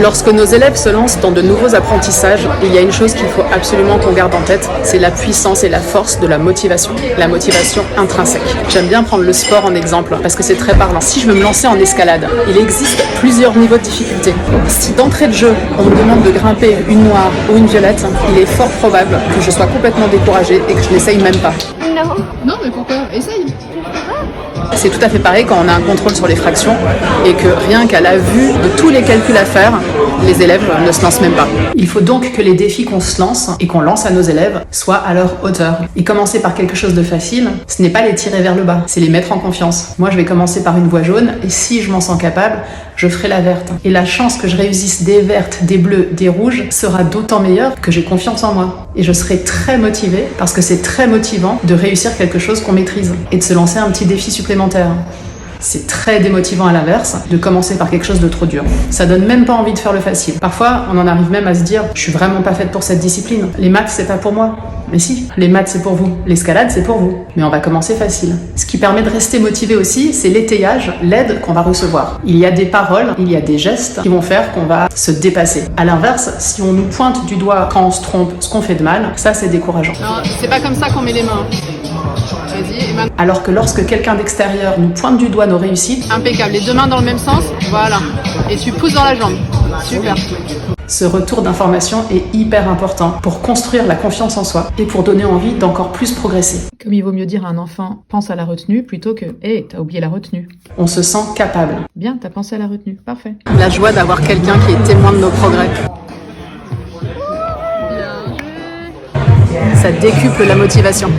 Lorsque nos élèves se lancent dans de nouveaux apprentissages, il y a une chose qu'il faut absolument qu'on garde en tête, c'est la puissance et la force de la motivation intrinsèque. J'aime bien prendre le sport en exemple parce que c'est très parlant. Si je veux me lancer en escalade, il existe plusieurs niveaux de difficulté. Si d'entrée de jeu, on me demande de grimper une noire ou une violette, il est fort probable que je sois complètement découragée et que je n'essaye même pas. Non, mais pourquoi? Essaye. C'est tout à fait pareil quand on a un contrôle sur les fractions et que rien qu'à la vue de tous les calculs à faire, les élèves ne se lancent même pas. Il faut donc que les défis qu'on se lance et qu'on lance à nos élèves soient à leur hauteur. Et commencer par quelque chose de facile, ce n'est pas les tirer vers le bas, c'est les mettre en confiance. Moi, je vais commencer par une voie jaune et si je m'en sens capable, je ferai la verte. Et la chance que je réussisse des vertes, des bleues, des rouges sera d'autant meilleure que j'ai confiance en moi. Et je serai très motivée parce que c'est très motivant de réussir quelque chose qu'on maîtrise et de se lancer un petit défi supplémentaire. C'est très démotivant à l'inverse de commencer par quelque chose de trop dur. Ça donne même pas envie de faire le facile. Parfois, on en arrive même à se dire « je suis vraiment pas faite pour cette discipline. Les maths, c'est pas pour moi. » Mais si, les maths, c'est pour vous. L'escalade, c'est pour vous. Mais on va commencer facile. Ce qui permet de rester motivé aussi, c'est l'étayage, l'aide qu'on va recevoir. Il y a des paroles, il y a des gestes qui vont faire qu'on va se dépasser. À l'inverse, si on nous pointe du doigt quand on se trompe, ce qu'on fait de mal, ça, c'est décourageant. Non, c'est pas comme ça qu'on met les mains. Vas-y, et maintenant. Alors que lorsque quelqu'un d'extérieur nous pointe du doigt nos réussites, Impeccable, les deux mains dans le même sens, voilà. Et tu pousses dans la jambe. Super. ce retour d'information est hyper important pour construire la confiance en soi et pour donner envie d'encore plus progresser. Comme il vaut mieux dire à un enfant « pense à la retenue » plutôt que « hé, t'as oublié la retenue ». On se sent capable. Bien, t'as pensé à la retenue, parfait. La joie d'avoir quelqu'un qui est témoin de nos progrès. Ça décuple la motivation.